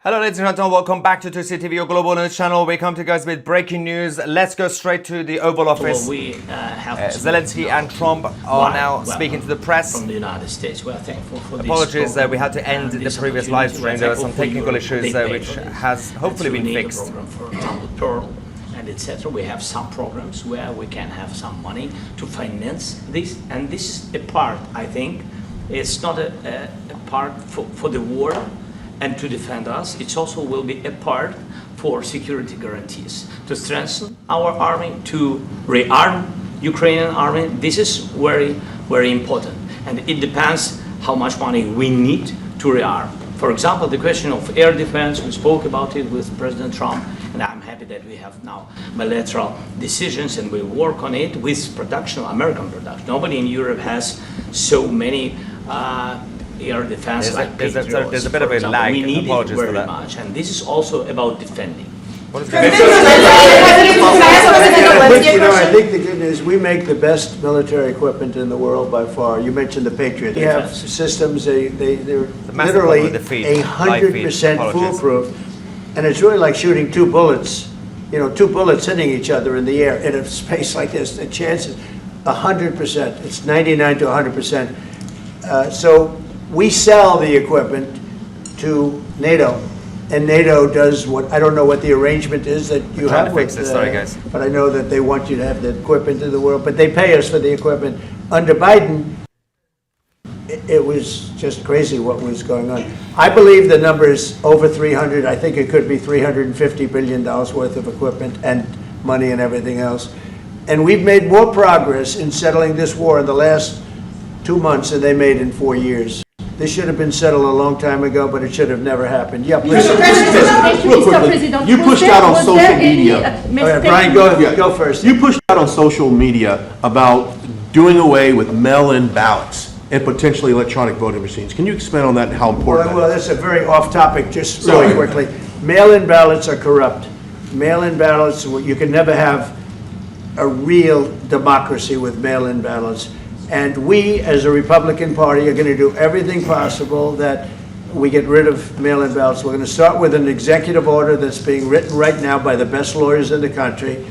Hello ladies and gentlemen, welcome back to 2CTV, your global news channel. We come to you guys with breaking news. Let's go straight to the Oval Office. Zelensky and Trump are now speaking to the press. From the United States. We are thankful for Apologies, we had to end the previous live stream. There were some technical issues which has hopefully been fixed. And etc. We have some programs where we can have some money to finance this, and this is a part, I think, it's not a part for the war and to defend us. It also will be a part for security guarantees, to strengthen our army, to rearm Ukrainian army. This is very, very important. And it depends how much money we need to rearm. For example, the question of air defense, we spoke about it with President Trump, and I'm happy that we have now bilateral decisions and we work on it with production, American production. Nobody in Europe has so many air defense like Patriots. There's a bit of a lag. We need it very that. much, and this is also about defending. I think the good news, we make the best military equipment in the world by far. You mentioned the Patriot. We have systems, they're literally 100% foolproof. And it's really like shooting two bullets, two bullets hitting each other in the air in a space like this. The chance is 100%. It's 99 to 100%. So we sell the equipment to NATO. And NATO does what, I don't know what the arrangement is that you have with, sorry guys. But I know that they want you to have the equipment in the world, but they pay us for the equipment. Under Biden, it was just crazy what was going on. I believe the number is over 300. I think it could be $350 billion worth of equipment and money and everything else. And we've made more progress in settling this war in the last 2 months than they made in 4 years. This should have been settled a long time ago, but it should have never happened. Yeah, please. Real quickly, you pushed out on social media. Brian, go first. You pushed out on social media about doing away with mail-in ballots and potentially electronic voting machines. Can you expand on that and how important Well, that's a very off-topic, just really quickly. Mail-in ballots are corrupt. Mail-in ballots, you can never have a real democracy with mail-in ballots. And we, as a Republican Party, are going to do everything possible that we get rid of mail-in ballots. We're going to start with an executive order that's being written right now by the best lawyers in the country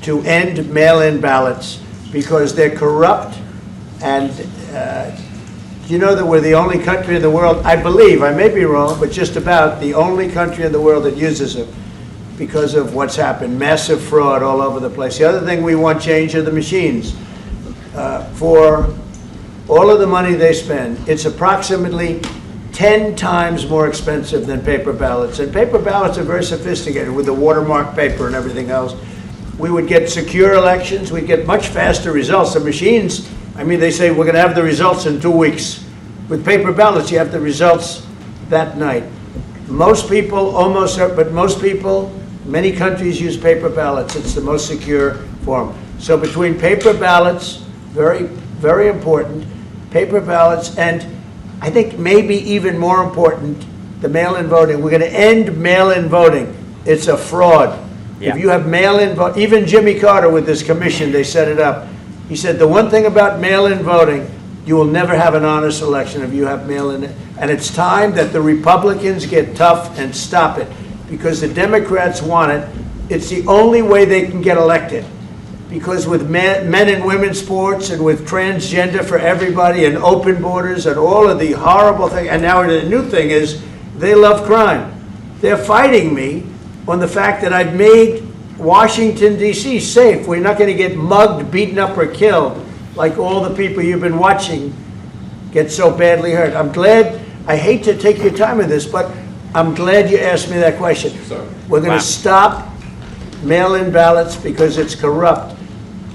to end mail-in ballots because they're corrupt. And you know that we're the only country in the world, I believe, I may be wrong, but just about the only country in the world that uses them because of what's happened. Massive fraud all over the place. The other thing we want change are the machines. For all of the money they spend, it's approximately 10 times more expensive than paper ballots. And paper ballots are very sophisticated with the watermark paper and everything else. We would get secure elections. We'd get much faster results. The machines, I mean, they say we're going to have the results in 2 weeks. With paper ballots, you have the results that night. Most people, but most people, many countries use paper ballots. It's the most secure form. So between paper ballots, very, very important, paper ballots, and I think maybe even more important, the mail-in voting. We're going to end mail-in voting. It's a fraud. Yeah. If you have mail-in vote, even Jimmy Carter with this commission, they set it up. He said the one thing about mail-in voting, you will never have an honest election if you have mail-in. And it's time that the Republicans get tough and stop it because the Democrats want it. It's the only way they can get elected. Because with men and women's sports and with transgender for everybody and open borders and all of the horrible things, and now the new thing is they love crime. They're fighting me on the fact that I've made Washington, D.C. safe. We're not going to get mugged, beaten up, or killed like all the people you've been watching get so badly hurt. I'm glad, I hate to take your time with this, but I'm glad you asked me that question. We're going to stop mail-in ballots because it's corrupt.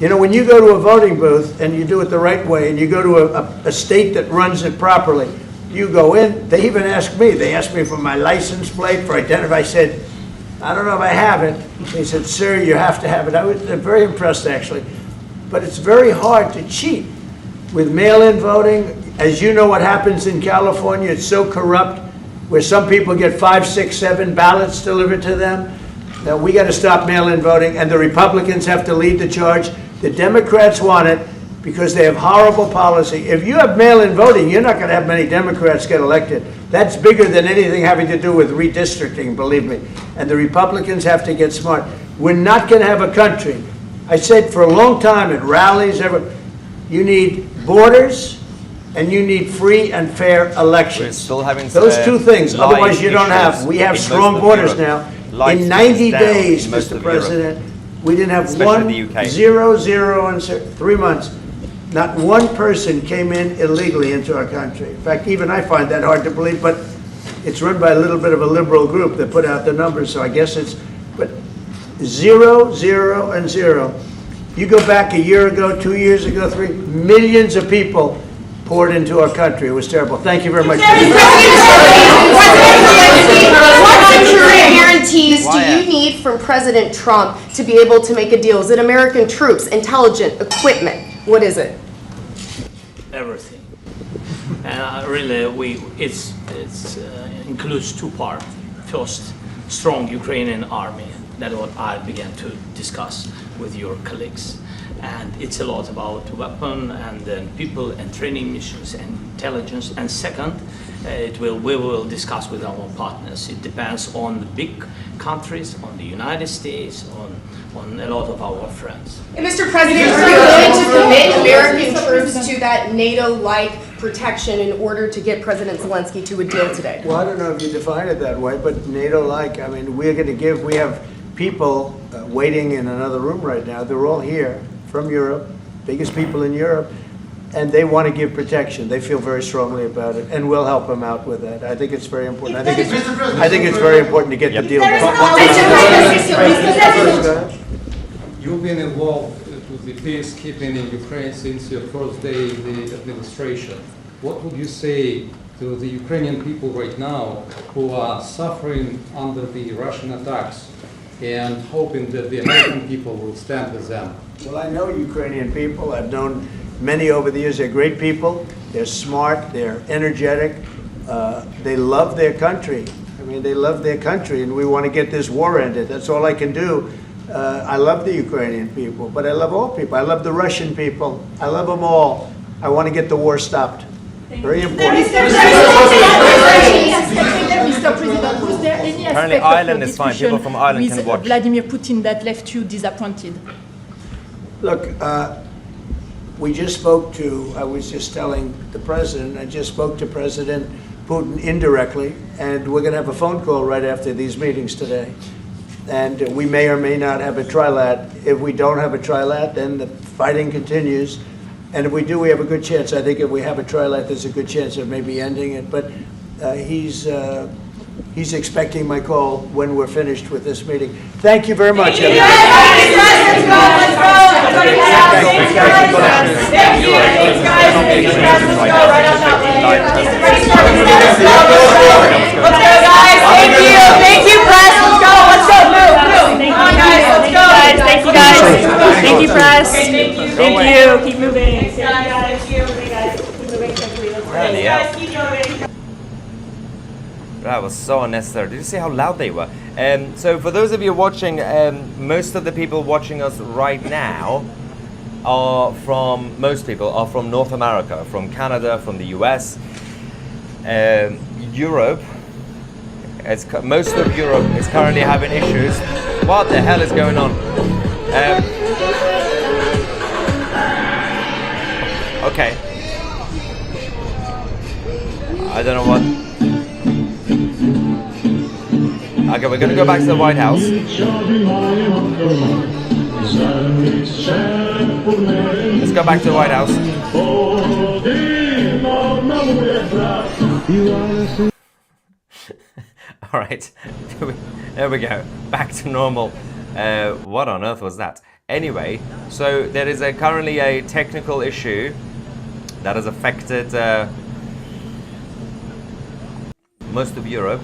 You know, when you go to a voting booth and you do it the right way and you go to a state that runs it properly, you go in, they even ask me, they asked me for my license plate, for identity. I said, I don't know if I have it. They said, sir, you have to have it. I was very impressed, actually. But it's very hard to cheat with mail-in voting. As you know what happens in California, it's so corrupt, where some people get 5, 6, 7 ballots delivered to them. Now, we got to stop mail-in voting, and the Republicans have to lead the charge. The Democrats want it. because they have horrible policy. If you have mail-in voting, you're not going to have many Democrats get elected. That's bigger than anything having to do with redistricting, believe me. And the Republicans have to get smart. We're not going to have a country. I said for a long time at rallies, you need borders and you need free and fair elections. We're still having those two things. Otherwise, you don't have. We have strong borders now. In 90 days, Mr. President, we didn't have Especially one, 0, 0, and 3 months. Not one person came in illegally into our country. In fact, even I find that hard to believe, but it's run by a little bit of a liberal group that put out the numbers, so I guess it's, but 0, 0, and 0. You go back a year ago, 2 years ago, millions of people poured into our country. It was terrible. Thank you very much. What security guarantees do you need from President Trump to be able to make a deal? Is it American troops, intelligence, equipment? What is it? Everything. And really, it includes two parts. First, strong Ukrainian army. That's what I began to discuss with your colleagues. And it's a lot about weapon and then people and training missions and intelligence. And second, we will discuss with our partners. It depends on the big countries, on the United States, on a lot of our friends. And Mr. President, are you going to commit American troops to that NATO-like protection in order to get President Zelensky to a deal today? Well, I don't know if you define it that way, but NATO-like, I mean, we have people waiting in another room right now. They're all here from Europe, biggest people in Europe, and they want to give protection. They feel very strongly about it, and we'll help them out with that. I think it's very important. I think it's very important to get the deal done. You've been involved with the peacekeeping in Ukraine since your first day in the administration. What would you say to the Ukrainian people right now who are suffering under the Russian attacks and hoping that the American people will stand with them? Well, I know Ukrainian people. I've known many over the years. They're great people. They're smart. They're energetic. They love their country. I mean, they love their country, and we want to get this war ended. That's all I can do. I love the Ukrainian people, but I love all people. I love the Russian people. I love them all. I want to get the war stopped. Very important. Mr. President, was there any Apparently aspect Ireland of is fine. discussion People from Ireland with can watch. Vladimir Putin that left you disappointed? Look, we just spoke to, I was just telling the president, I just spoke to President Putin indirectly, and we're going to have a phone call right after these meetings today. And we may or may not have a trilat. If we don't have a trilat, then the fighting continues. And if we do, we have a good chance. I think if we have a trilat, there's a good chance of maybe ending it. But he's expecting my call when we're finished with this meeting. Thank you very much, everyone. Thank you, press. Let's go. Move. Come on, guys. Let's go. Thank you, guys. Thank you, press. Thank you. Keep moving. Thank you. Keep moving quickly. Guys, keep moving. That was so unnecessary. Did you see how loud they were? So for those of you watching, most of the people watching us right now most people are from North America, from Canada, from the US, Europe. Most of Europe is currently having issues. What the hell is going on? Okay. I don't know what. Okay, we're going to go back to the White House. Let's go back to the White House. All right, there we go. Back to normal. What on earth was that? Anyway, so there is currently a technical issue that has affected most of Europe.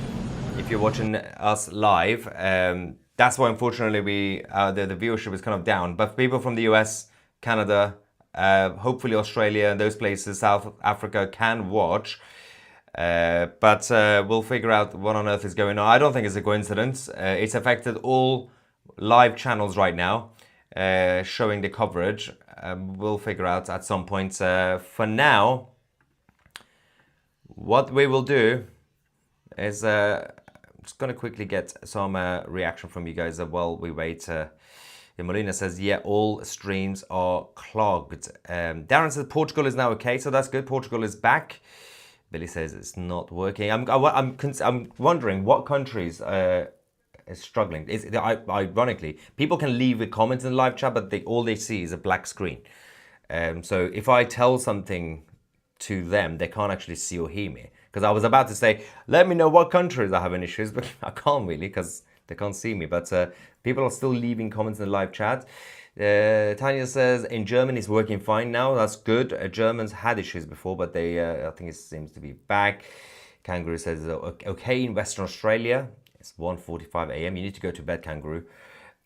If you're watching us live, that's why unfortunately the viewership is kind of down. But people from the US, Canada, hopefully Australia and those places, South Africa can watch. But we'll figure out what on earth is going on. I don't think it's a coincidence. It's affected all live channels right now. showing the coverage. We'll figure out at some point. For now, what we will do is I'm just going to quickly get some reaction from you guys while we wait. Molina says, yeah, all streams are clogged. Darren says Portugal is now okay, so that's good. Portugal is back. Billy says it's not working. I'm wondering what countries is struggling. Ironically, people can leave a comment in the live chat, but all they see is a black screen. So if I tell something to them, they can't actually see or hear me. Because I was about to say, let me know what countries are having issues, but I can't really because they can't see me. But people are still leaving comments in the live chat. Tanya says, in Germany it's working fine now. That's good. Germans had issues before, but they, I think it seems to be back. Kangaroo says, okay, in Western Australia. It's 1:45 a.m. You need to go to bed, Kangaroo.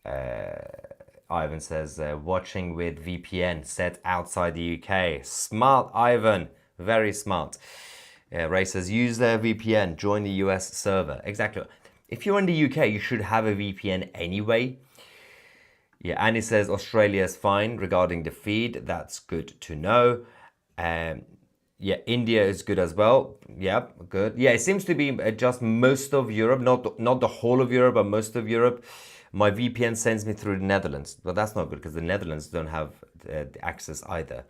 Ivan says, watching with VPN set outside the UK. Smart, Ivan. Very smart. Ray says, use their VPN. Join the US server. Exactly. If you're in the UK, you should have a VPN anyway. Yeah, Annie says Australia is fine regarding the feed. That's good to know. Yeah, India is good as well. Yeah, good. Yeah, it seems to be just most of Europe, not the whole of Europe, but most of Europe. My VPN sends me through the Netherlands, but that's not good because the Netherlands don't have access either.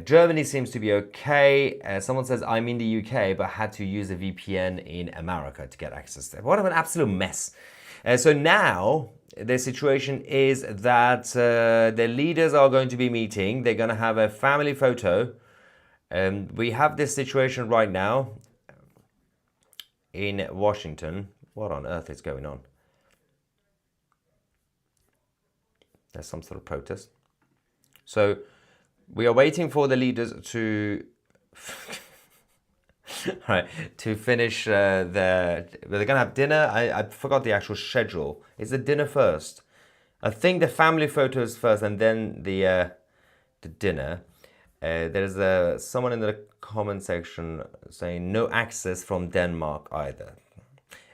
Germany seems to be okay. Someone says, I'm in the UK, but had to use a VPN in America to get access there. What an absolute mess. So now the situation is that the leaders are going to be meeting. They're going to have a family photo. We have this situation right now in Washington. What on earth is going on? There's some sort of protest. So we are waiting for the leaders to to finish they're going to have dinner. I forgot the actual schedule. Is the dinner first? I think the family photos first and then the dinner. There's someone in the comment section saying no access from Denmark either.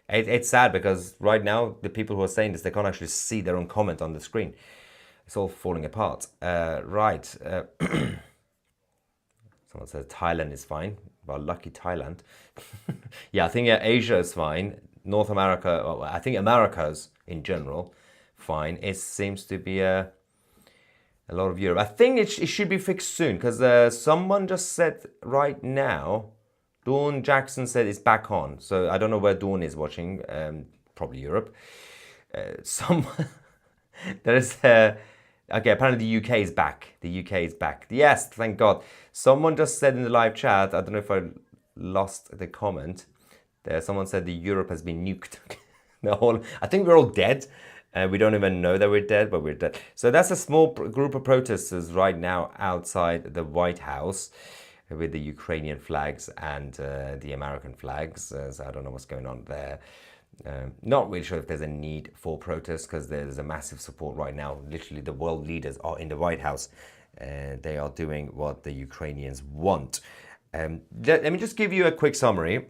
It's sad because right now the people who are saying this, they can't actually see their own comment on the screen. It's all falling apart. Right. Someone says Thailand is fine. Well, lucky Thailand. Yeah, I think Asia is fine. North America, well, I think America's in general fine. It seems to be a lot of Europe. I think it should be fixed soon because someone just said right now, Dawn Jackson said it's back on. So I don't know where Dawn is watching. Probably Europe. There is okay, apparently the UK is back. The UK is back. Yes, thank God. Someone just said in the live chat, I don't know if I lost the comment. Someone said the Europe has been nuked. I think we're all dead. We don't even know that we're dead, but we're dead. So that's a small group of protesters right now outside the White House with the Ukrainian flags and the American flags. So I don't know what's going on there. Not really sure if there's a need for protest because there's a massive support right now. Literally, the world leaders are in the White House. They are doing what the Ukrainians want. Let me just give you a quick summary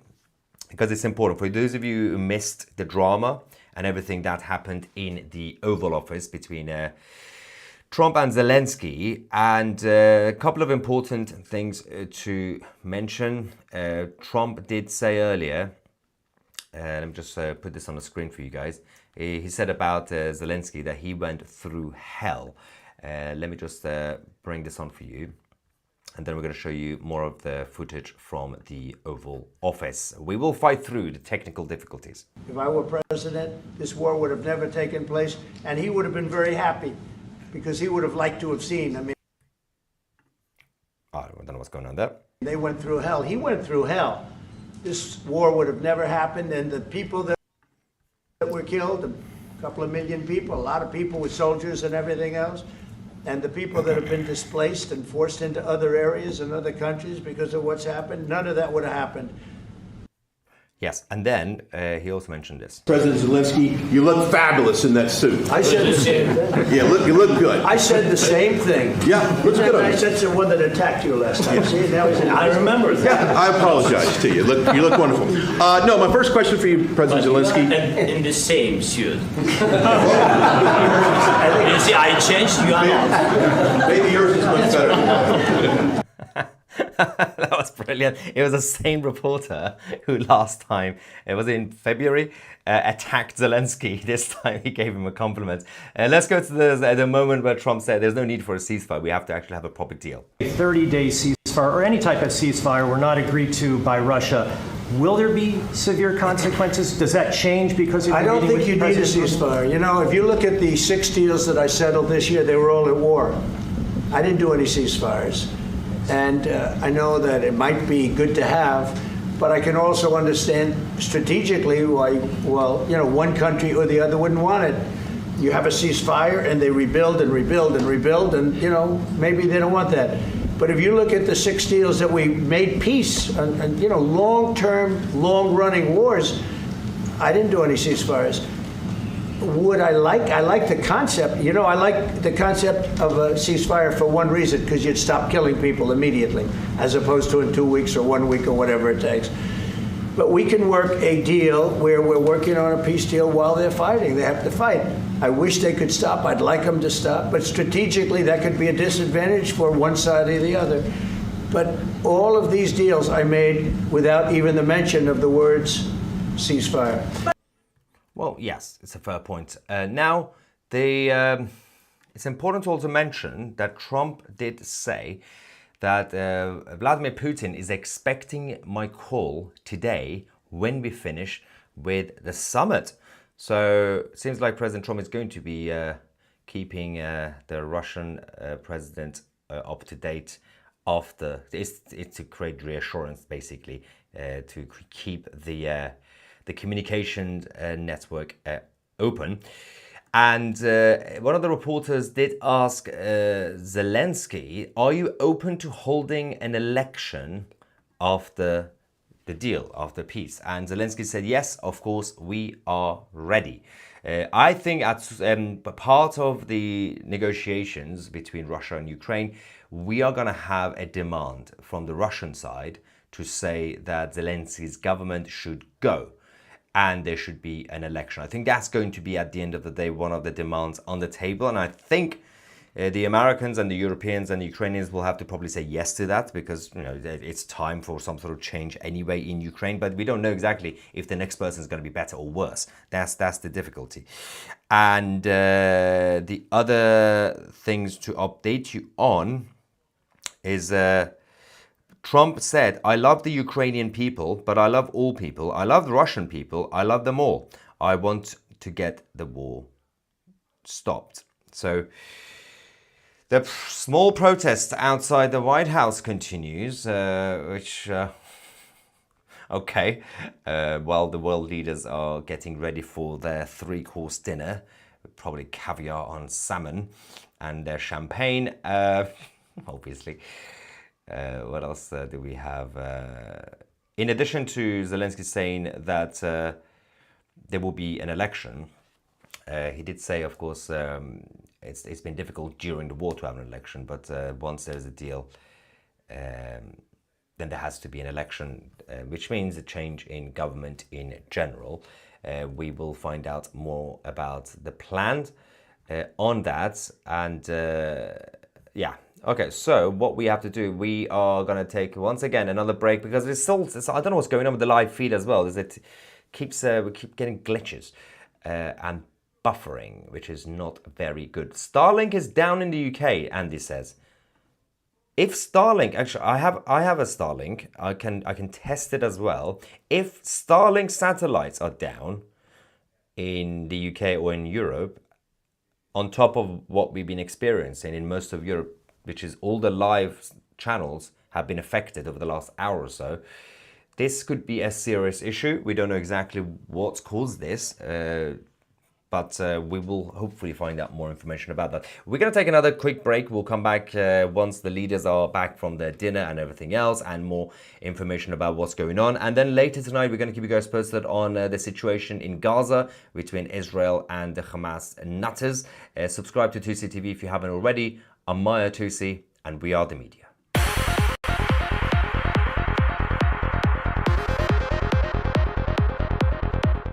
because it's important. For those of you who missed the drama and everything that happened in the Oval Office between Trump and Zelensky, and a couple of important things to mention. Trump did say earlier, let me just put this on the screen for you guys. He said about Zelensky that he went through hell. Let me just bring this on for you. And then we're going to show you more of the footage from the Oval Office. We will fight through the technical difficulties. If I were president, this war would have never taken place, and he would have been very happy because he would have liked to have seen. I mean, I don't know what's going on there. They went through hell. He went through hell. This war would have never happened, and the people that were killed, a couple of million people, a lot of people with soldiers and everything else, and the people that have been displaced and forced into other areas and other countries because of what's happened, none of that would have happened. Yes, and then he also mentioned this. President Zelensky, you look fabulous in that suit. I said the same thing. Yeah, you look good. I said the same thing. Yeah, looks good on I you. said to the one that attacked you last time. See, now he's I remember that. Yeah, I apologize to you. You look wonderful. No, my first question for you, President Zelensky. In the same suit. You see, I changed, you are not. Maybe yours is much better than mine. That was brilliant. It was the same reporter who last time, it was in February, attacked Zelensky. This time he gave him a compliment. Let's go to the moment where Trump said there's no need for a ceasefire. We have to actually have a proper deal. A 30-day ceasefire or any type of ceasefire were not agreed to by Russia. Will there be severe consequences? Does that change because you're I don't meeting think you with need a President Putin? ceasefire. You know, if you look at the 6 deals that I settled this year, they were all at war. I didn't do any ceasefires. And I know that it might be good to have, but I can also understand strategically why, well, you know, one country or the other wouldn't want it. You have a ceasefire and they rebuild and rebuild and rebuild, and, you know, maybe they don't want that. But if you look at the 6 deals that we made peace and you know, long-term, long-running wars, I didn't do any ceasefires. Would I like the concept, you know, I like the concept of a ceasefire for one reason, because you'd stop killing people immediately, as opposed to in 2 weeks or 1 week or whatever it takes. But we can work a deal where we're working on a peace deal while they're fighting. They have to fight. I wish they could stop. I'd like them to stop. But strategically, that could be a disadvantage for one side or the other. But all of these deals I made without even the mention of the words ceasefire. Well, yes, it's a fair point. Now, it's important to also mention that Trump did say that Vladimir Putin is expecting my call today when we finish with the summit. So it seems like President Trump is going to be keeping the Russian president up to date after. It's to create reassurance, basically, to keep the communication network open. And one of the reporters did ask Zelensky, are you open to holding an election after the deal, after peace? And Zelensky said, yes, of course, we are ready. I think at part of the negotiations between Russia and Ukraine, we are going to have a demand from the Russian side to say that Zelensky's government should go. And there should be an election. I think that's going to be, at the end of the day, one of the demands on the table. And I think the Americans and the Europeans and the Ukrainians will have to probably say yes to that, because, you know, it's time for some sort of change anyway in Ukraine. But we don't know exactly if the next person is going to be better or worse. That's the difficulty. And the other things to update you on is Trump said, I love the Ukrainian people, but I love all people. I love the Russian people. I love them all. I want to get the war stopped. So the small protest outside the White House continues, which, okay, while the world leaders are getting ready for their 3-course dinner, probably caviar on salmon and their champagne, obviously. What else do we have? In addition to Zelensky saying that there will be an election, he did say, of course, it's been difficult during the war to have an election, but once there's a deal, then there has to be an election, which means a change in government in general. We will find out more about the plan on that, and yeah. Okay, so what we have to do, we are going to take, once again, another break, because it's I don't know what's going on with the live feed as well. Is it keeps we keep getting glitches and buffering, which is not very good. Starlink is down in the UK, Andy says. If Starlink, actually, I have a Starlink. I can test it as well. If Starlink satellites are down in the UK or in Europe, on top of what we've been experiencing in most of Europe, which is all the live channels have been affected over the last hour or so, this could be a serious issue. We don't know exactly what's caused this, but we will hopefully find out more information about that. We're going to take another quick break. We'll come back once the leaders are back from their dinner and everything else, and more information about what's going on. And then later tonight, we're going to keep you guys posted on the situation in Gaza between Israel and the Hamas nutters. Subscribe to 2C TV if you haven't already. I'm Maya 2C, and we are the media.